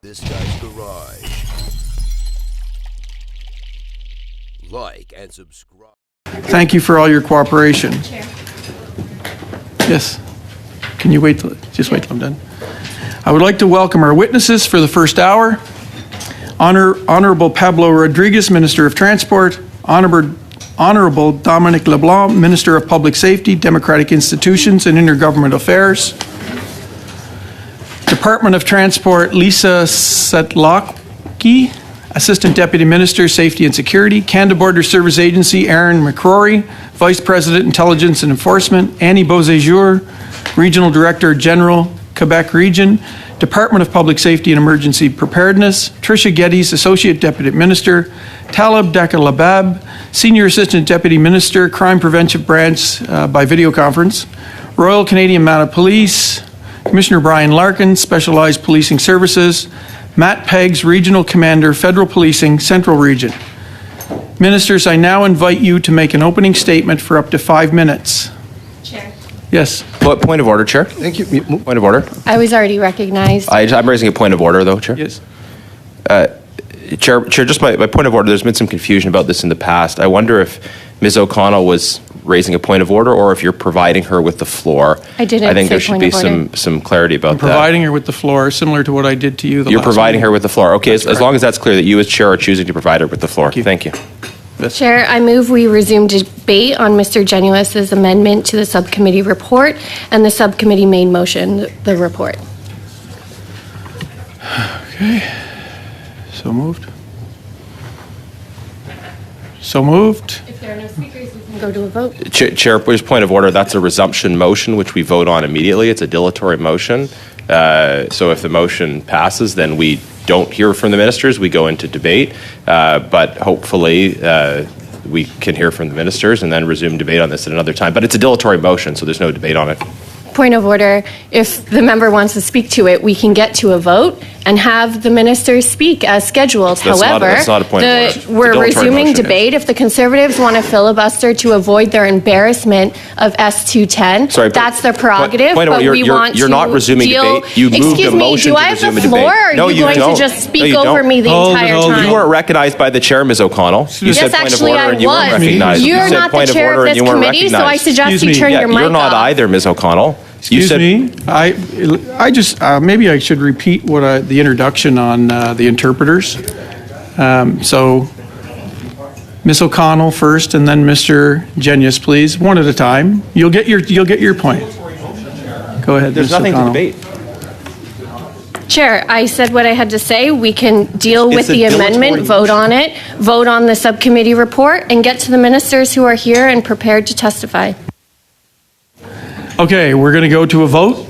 this guy's garage. Like and subscribe. Thank you for all your cooperation. Chair. Yes. Can you wait just wait till I'm done? I would like to welcome our witnesses for the first hour. Honorable Pablo Rodriguez, Minister of Transport. Honorable Dominic LeBlanc, Minister of Public Safety, Democratic Institutions and Intergovernmental Affairs. Department of Transport, Lisa Setlocki, Assistant Deputy Minister, Safety and Security. Canada Border Service Agency, Aaron McCrory, Vice President, Intelligence and Enforcement. Annie Beauséjour, Regional Director General, Quebec Region. Department of Public Safety and Emergency Preparedness. Tricia Geddes, Associate Deputy Minister. Talib Dakalabab, Senior Assistant Deputy Minister, Crime Prevention Branch by video conference. Royal Canadian Mounted Police. Commissioner Brian Larkin, Specialized Policing Services. Matt Peggs, Regional Commander, Federal Policing, Central Region. Ministers, I now invite you to make an opening statement for up to 5 minutes. Chair. Yes. Point of order, Chair. Thank you. Point of order. I was already recognized. I'm raising a point of order, though, Chair. Yes. Chair, just my point of order, there's been some confusion about this in the past. I wonder if Ms. O'Connell was raising a point of order or if you're providing her with the floor. I didn't I think say there should point be of order. some clarity about that. Providing her with the floor, similar to what I did to you the You're last providing meeting. her with the floor. Okay, as long as that's clear that you as Chair are choosing to provide her with the floor. Thank you. Chair, I move we resume debate on Mr. Genuis's amendment to the subcommittee report and the subcommittee main motion, the report. Okay. So moved. So moved. If there are no speakers, we can go to a vote. Chair, just point of order, that's a resumption motion, which we vote on immediately. It's a dilatory motion. So if the motion passes, then we don't hear from the ministers. We go into debate. But hopefully we can hear from the ministers and then resume debate on this at another time. But it's a dilatory motion, so there's no debate on it. Point of order, if the member wants to speak to it, we can get to a vote and have the ministers speak as scheduled. However, that's not a point of order. It's a we're dilatory resuming motion, debate. If the Conservatives want to filibuster to avoid their embarrassment of S210, Sorry, that's their prerogative. point of but order, we want you're to not resuming deal. debate. You moved Excuse a me, motion do to I have resume the a floor, debate. or are No, you you going don't. to just speak No, you over don't. me the entire time? You weren't recognized by the chair, Ms. O'Connell. You Yes, said point actually, of order I and you weren't was. recognized. You're You said not the point of chair order of and this you weren't committee, so I recognized. suggest Excuse you me. turn Yeah, your mic you're not off. either, Ms. O'Connell. Excuse me. I just maybe I should repeat what the introduction on the interpreters. So, Ms. O'Connell first, and then Mr. Genius, please, one at a time. You'll get your point. Go ahead. There's Ms. nothing to O'Connell. debate. Chair, I said what I had to say. We can deal with It's a the dilatory amendment, vote on it, vote on the subcommittee report, and get to the ministers who are here and prepared to testify. Okay, we're going to go to a vote.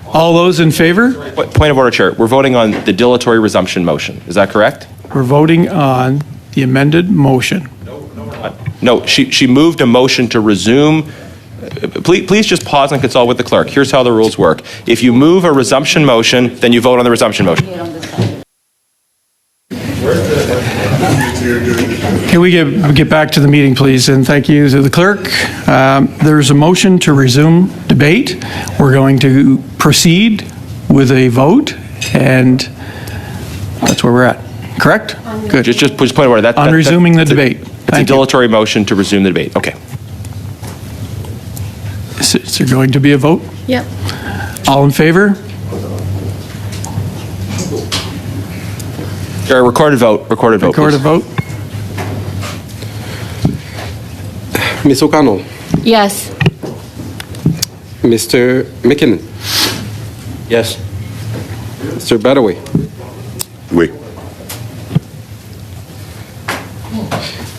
All those in favor? Point of order, Chair. We're voting on the dilatory resumption motion. Is that correct? We're voting on the amended motion. No, she moved a motion to resume. Please just pause and consult with the clerk. Here's how the rules work. If you move a resumption motion, then you vote on the resumption motion. Can we get back to the meeting, please? And thank you to the clerk. There's a motion to resume debate. We're going to proceed with a vote, and that's where we're at. Correct? Good. Just point of order. On resuming the debate. It's a dilatory motion to resume the debate. Okay. Is there going to be a vote? Yep. All in favor? Chair, recorded vote. Recorded vote. Record a Please. vote. Ms. O'Connell, Yes. Mr. McKinnon, Yes. Mr. Badaway, Oui.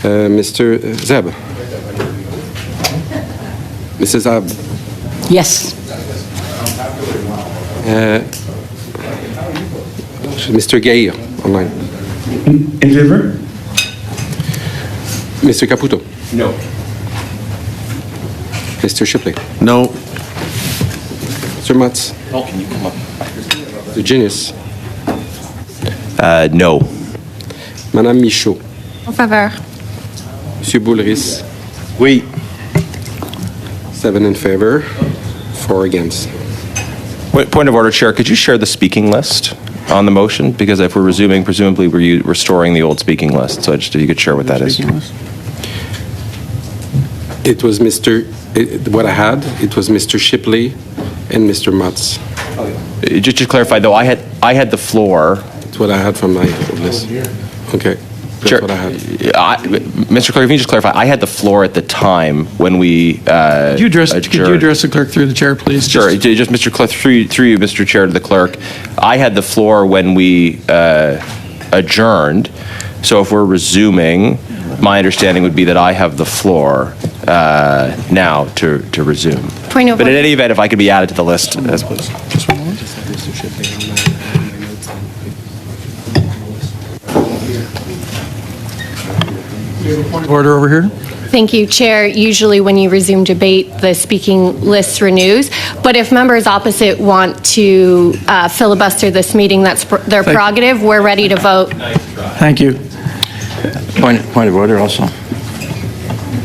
Mr. Zeb, Mrs. Zeb, Yes. Mr. Gay online, In favor? Mr. Caputo, No. Mr. Shipley, No. Mr. Matz, Oh, can you come up? Mr. Genius, No. Madame Michaud, En faveur. Monsieur Boulris, Oui. 7 in favor, 4 against. Point of order, Chair. Could you share the speaking list on the motion? Because if we're resuming, presumably we're restoring the old speaking list. So just if you could share what that is. It was what I had, it was Mr. Shipley and Mr. Mutz. Just to clarify, though, I had the floor. That's what I had from my list. Okay. That's Sure. what I had. Mr. Clerk, if you just clarify, I had the floor at the time when we Could you address adjourned. the clerk through the chair, please? Sure. Just Mr. Clerk, through you, Mr. Chair, to the clerk. I had the floor when we adjourned. So if we're resuming, my understanding would be that I have the floor now to resume. Point of But in order. any event, if I could be added to the list, as please. Point of order over here. Thank you, Chair. Usually when you resume debate, the speaking list renews. But if members opposite want to filibuster this meeting, that's their prerogative. We're ready to vote. Thank you. Point of order also.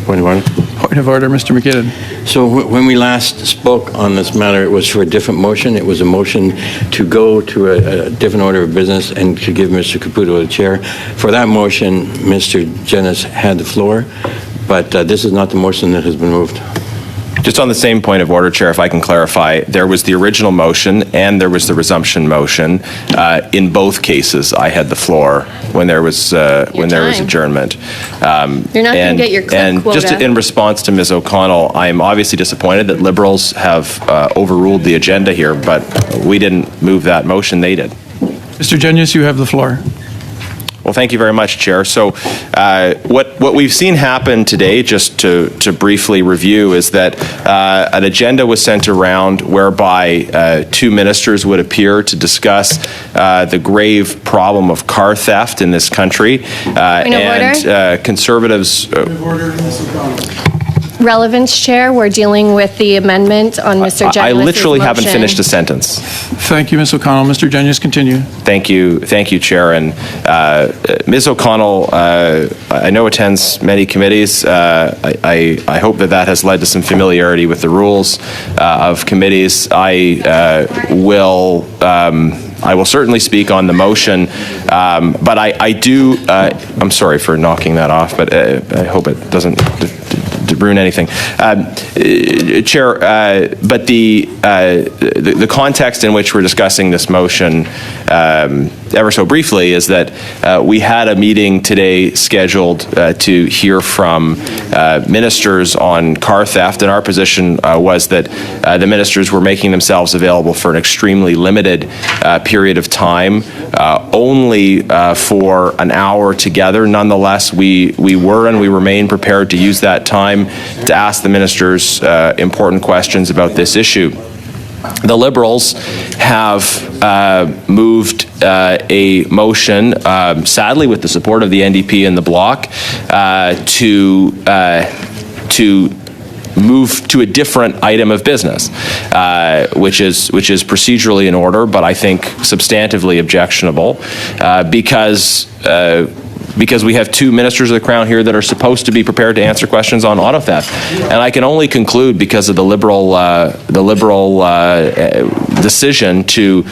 Point of order. Point of order, Mr. McKinnon. So when we last spoke on this matter, it was for a different motion. It was a motion to go to a different order of business and to give Mr. Caputo the chair. For that motion, Mr. Jennis had the floor, but this is not the motion that has been moved. Just on the same point of order, Chair, if I can clarify, there was the original motion and there was the resumption motion. In both cases, I had the floor when there was adjournment. You're not going to get your clip And quota. just in response to Ms. O'Connell, I am obviously disappointed that Liberals have overruled the agenda here, but we didn't move that motion, they did. Mr. Genyus, you have the floor. Well, thank you very much, Chair. So what we've seen happen today, just to briefly review, is that an agenda was sent around whereby two ministers would appear to discuss the grave problem of car theft in this country. And Conservatives... Relevance, Chair. We're dealing with the amendment on Mr. Genyus's I literally haven't motion. finished a sentence. Thank you, Ms. O'Connell. Mr. Genyus, continue. Thank you, Chair. And Ms. O'Connell, I know attends many committees. I hope that has led to some familiarity with the rules of committees. I will certainly speak on the motion, but I do. I'm sorry for knocking that off, but I hope it doesn't ruin anything, Chair. But the context in which we're discussing this motion, ever so briefly, is that we had a meeting today scheduled to hear from ministers on car theft, and our position was that the ministers were making themselves available for an extremely limited period of time, only for an hour together. Nonetheless, we were and we remain prepared to use that time to ask the ministers important questions about this issue. The Liberals have moved a motion, sadly with the support of the NDP and the Bloc, to move to a different item of business, which is procedurally in order, but I think substantively objectionable, because we have two ministers of the Crown here that are supposed to be prepared to answer questions on auto theft. And I can only conclude, because of the Liberal decision to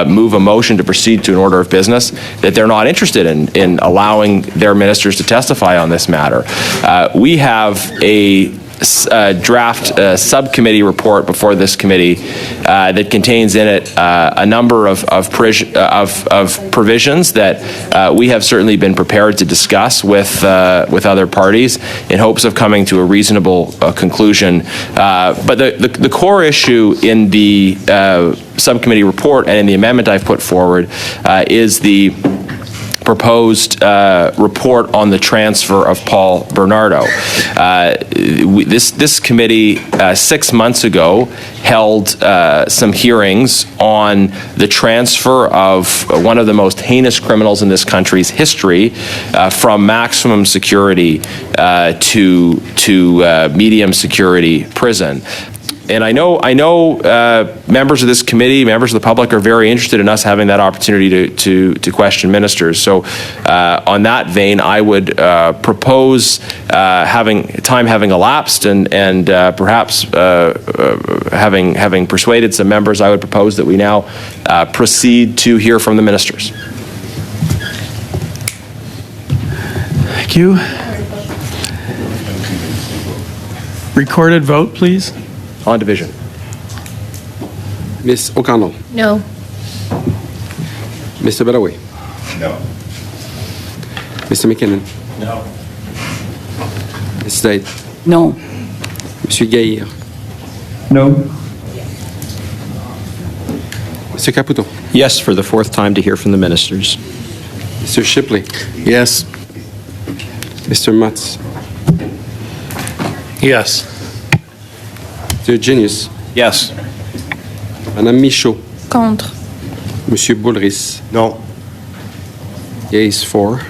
move a motion to proceed to an order of business, that they're not interested in allowing their ministers to testify on this matter. We have a draft subcommittee report before this committee that contains in it a number of provisions that we have certainly been prepared to discuss with other parties in hopes of coming to a reasonable conclusion. But the core issue in the subcommittee report and in the amendment I've put forward is the proposed report on the transfer of Paul Bernardo. This committee 6 months ago held some hearings on the transfer of one of the most heinous criminals in this country's history from maximum security to medium security prison. And I know members of this committee, members of the public are very interested in us having that opportunity to question ministers. So on that vein, I would propose having elapsed and perhaps having persuaded some members, I would propose that we now proceed to hear from the ministers. Thank you. Recorded vote, please. On division. Ms. O'Connell. No. Mr. Bellaway. No. Mr. McKinnon. No. Ms. Zaid. No. Monsieur Gaillard. No. Mr. Caputo. Yes, for the fourth time to hear from the ministers. Mr. Shipley. Yes. Mr. Mutz. Yes. Mr. Genius. Yes. Madame Michaud. Contre. Monsieur Boulris. No. Yeas 4,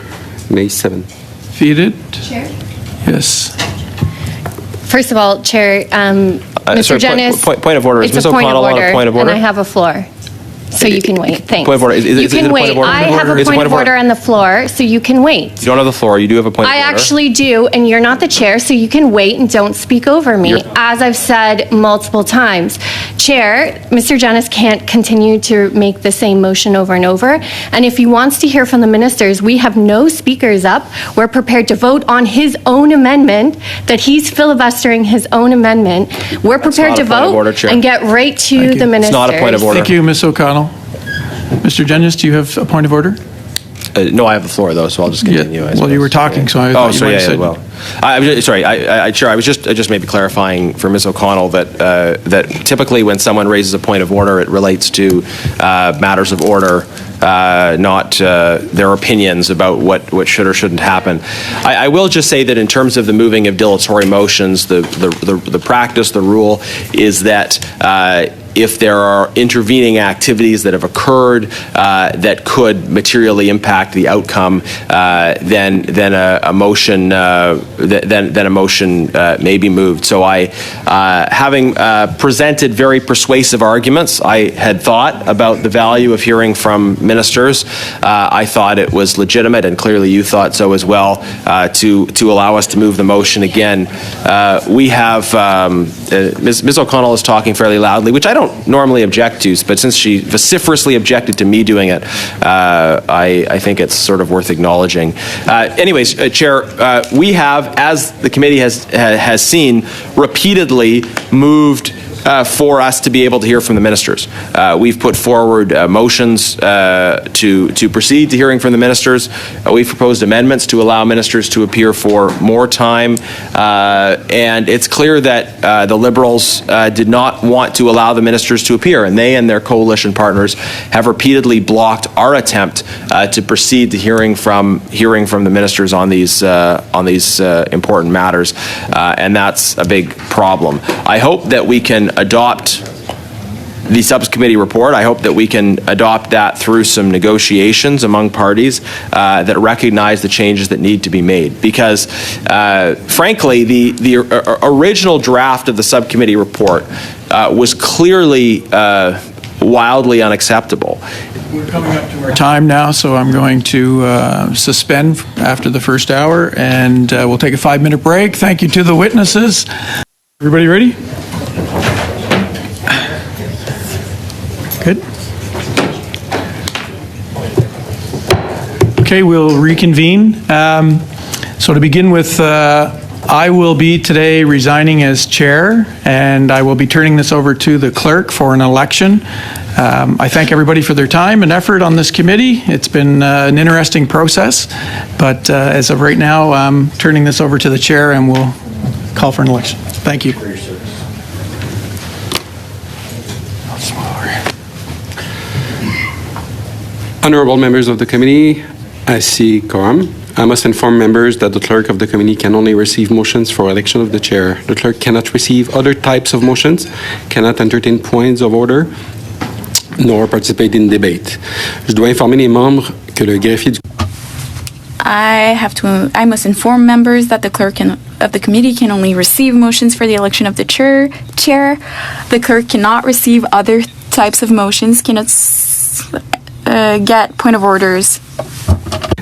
nays 7. Defeated? Chair? Yes. First of all, Chair, Mr. sorry, Janice. point of order. Is It's a Ms. point of O'Connell on a order, point of order? and I have a floor. So you can wait. Thanks. Point of order. Is you it can a point wait. of order? I have a It's point of order on the floor, so you can wait. You don't have the floor. You do have a point of I order. actually do, and you're not the chair, so you can wait and don't speak over me, You're- as I've said multiple times. Chair, Mr. Janice can't continue to make the same motion over and over, and if he wants to hear from the ministers, we have no speakers up. We're prepared to vote on his own amendment, that he's filibustering his own amendment. We're prepared not to a point of vote order, Chair. and get right to Thank you. the It's ministers. not a point of order. Thank you, Ms. O'Connell. Mr. Jenius, do you have a point of order? No, I have the floor though, so I'll just continue. I Well, you suppose. were talking, so I Oh, thought you so might yeah, have said. well, I'm just, sorry, Chair, I was just maybe clarifying for Ms. O'Connell that typically when someone raises a point of order, it relates to matters of order, not their opinions about what should or shouldn't happen. I will just say that in terms of the moving of dilatory motions, the practice, the rule is that if there are intervening activities that have occurred that could materially impact the outcome, then a motion may be moved. So having presented very persuasive arguments, I had thought about the value of hearing from ministers. I thought it was legitimate, and clearly you thought so as well, to allow us to move the motion again. We have Ms. O'Connell is talking fairly loudly, which I don't normally object to, but since she vociferously objected to me doing it, I think it's sort of worth acknowledging. Anyways, Chair, we have, as the committee has seen, repeatedly moved for us to be able to hear from the ministers. We've put forward motions to proceed to hearing from the ministers. We've proposed amendments to allow ministers to appear for more time. And it's clear that the Liberals did not want to allow the ministers to appear, and they and their coalition partners have repeatedly blocked our attempt to proceed to hearing from the ministers on these important matters, and that's a big problem. I hope that we can adopt the subcommittee report. I hope that we can adopt that through some negotiations among parties that recognize the changes that need to be made. Because, frankly, the original draft of the subcommittee report was clearly wildly unacceptable. We're coming up to our time now, so I'm going to suspend after the first hour, and we'll take a 5-minute break. Thank you to the witnesses. Everybody ready? Good. Okay, we'll reconvene. So to begin with, I will be today resigning as chair, and I will be turning this over to the clerk for an election. I thank everybody for their time and effort on this committee. It's been an interesting process, but as of right now, I'm turning this over to the chair, and we'll call for an election. Thank you. Honorable members of the committee, I see quorum. I must inform members that the clerk of the committee can only receive motions for election of the chair. The clerk cannot receive other types of motions, cannot entertain points of order, nor participate in debate. Je dois informer les membres que le greffier du I must inform members that the clerk of the committee can only receive motions for the election of the chair. The clerk cannot receive other types of motions, cannot get point of orders.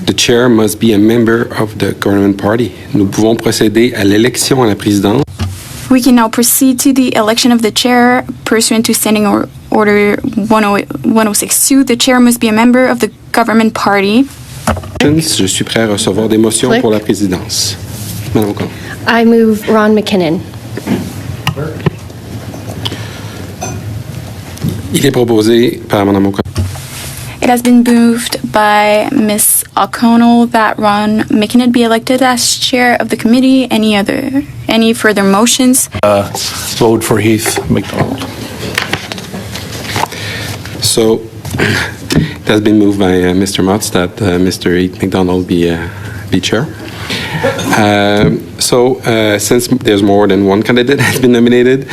The chair must be a member of the government party. Nous pouvons procéder à l'élection à la présidence. We can now proceed to the election of the chair pursuant to Standing Order 1062. The chair must be a member of the government party. Je suis prêt à recevoir des motions Click. pour la présidence. Madame O'Connell. I move Ron McKinnon. Il est proposé par Madame O'Connell. It has been moved by Ms. O'Connell that Ron McKinnon be elected as chair of the committee. Any further motions? Vote for Heath McDonald. So, it has been moved by Mr. Motz that Mr. Heath McDonald be chair. Since there's more than one candidate has been nominated,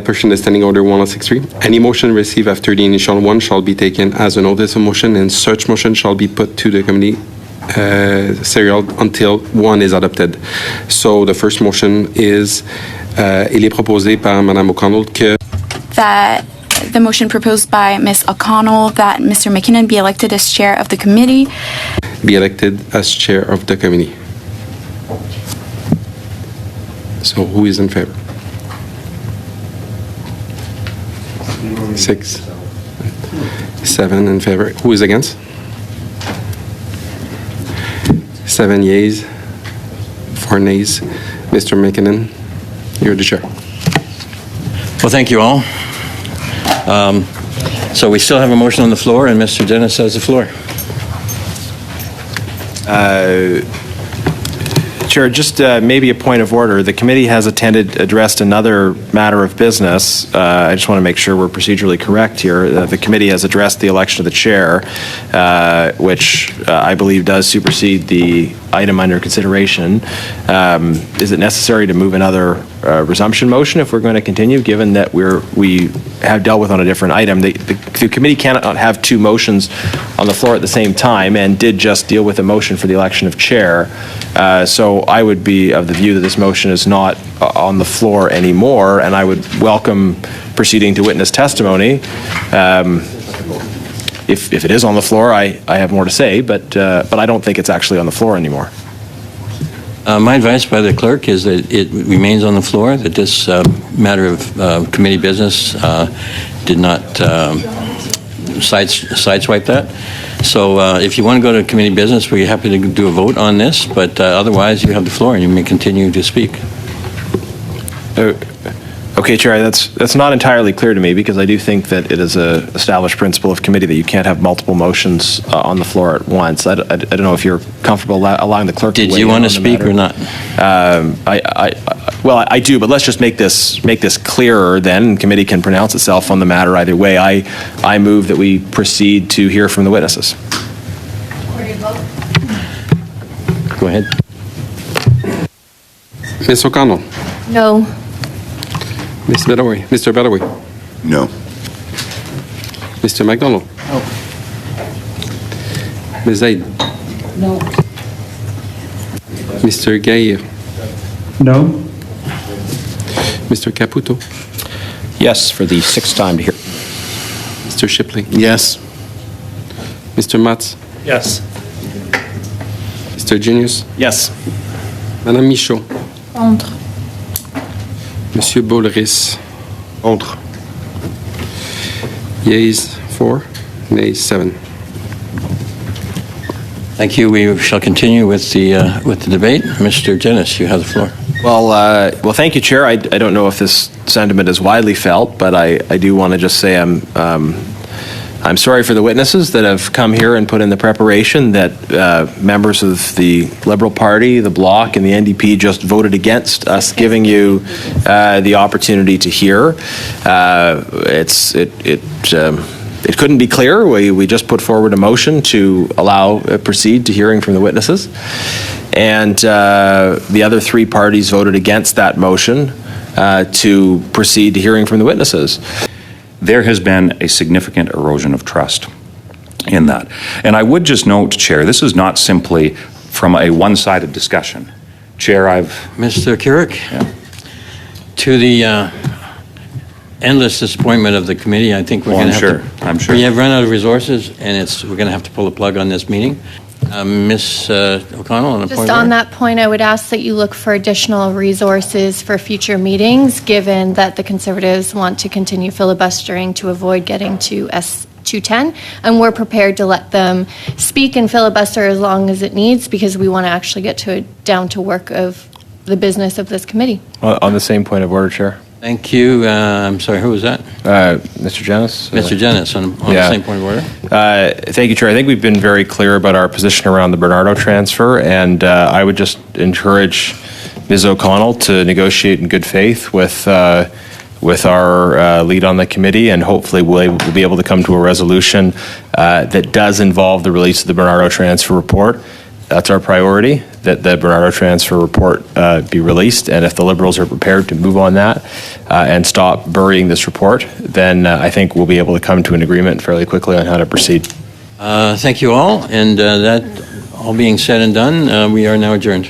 pursuant to Standing Order 1063, any motion received after the initial one shall be taken as a notice of motion, and such motion shall be put to the committee serial until one is adopted. So the first motion is, il est proposé par Madame O'Connell que That the motion proposed by Ms. O'Connell that Mr. McKinnon be elected as chair of the committee. be elected as chair of the committee. So who is in favor? 6, 7 in favor. Who is against? 7 yeas, 4 nays. Mr. McKinnon, you're the chair. Well, thank you all. So we still have a motion on the floor, and Mr. Dennis has the floor. Chair, just maybe a point of order. The committee has addressed another matter of business. I just want to make sure we're procedurally correct here. The committee has addressed the election of the chair, which I believe does supersede the item under consideration. Is it necessary to move another resumption motion if we're going to continue, given that we have dealt with on a different item? The committee cannot have two motions on the floor at the same time, and did just deal with a motion for the election of chair. So I would be of the view that this motion is not on the floor anymore, and I would welcome proceeding to witness testimony. If it is on the floor, I have more to say, but I don't think it's actually on the floor anymore. My advice by the clerk is that it remains on the floor, that this matter of committee business did not sideswipe that. So if you want to go to committee business, we're happy to do a vote on this, but otherwise you have the floor and you may continue to speak. Okay, Chair, that's not entirely clear to me, because I do think that it is a established principle of committee that you can't have multiple motions on the floor at once. I don't know if you're comfortable allowing the clerk to weigh in. Did you want to speak or not? Well, I do, but let's just make this clearer then. Committee can pronounce itself on the matter either way. I move that we proceed to hear from the witnesses. Go ahead. Ms. O'Connell. No. Mr. Bedaway. No. Mr. McDonald. No. Ms. Zaid. No. Mr. Gair. No. Mr. Caputo. Yes, for the sixth time to hear. Mr. Shipley. Yes. Mr. Matz. Yes. Mr. Genius. Yes. Madame Michaud. Contre. Monsieur Boulris. Contre. Yeas 4, nays 7. Thank you. We shall continue with the debate. Mr. Dennis, you have the floor. Well, thank you, Chair. I don't know if this sentiment is widely felt, but I do want to just say I'm sorry for the witnesses that have come here and put in the preparation that members of the Liberal Party, the Bloc, and the NDP just voted against us giving you the opportunity to hear. It couldn't be clearer. We just put forward a motion to proceed to hearing from the witnesses, and the other three parties voted against that motion to proceed to hearing from the witnesses. There has been a significant erosion of trust in that. And I would just note, Chair, this is not simply from a one-sided discussion. Chair, Mr. Keurig, to the endless disappointment of the committee, I think we're going to have I'm sure. We have run out of resources, and we're going to have to pull the plug on this meeting. Ms. O'Connell, on a point Just of on order. that point, I would ask that you look for additional resources for future meetings, given that the Conservatives want to continue filibustering to avoid getting to S210, and we're prepared to let them speak and filibuster as long as it needs, because we want to actually get to down to work of the business of this committee. On the same point of order, Chair. Thank you. I'm sorry, who was that? Mr. Janice? Mr. Janice, on the same point of order. Thank you, Chair. I think we've been very clear about our position around the Bernardo transfer, and I would just encourage Ms. O'Connell to negotiate in good faith with our lead on the committee, and hopefully we'll be able to come to a resolution that does involve the release of the Bernardo transfer report. That's our priority, that the Bernardo transfer report be released, and if the Liberals are prepared to move on that and stop burying this report, then I think we'll be able to come to an agreement fairly quickly on how to proceed. Thank you all, and that all being said and done, we are now adjourned.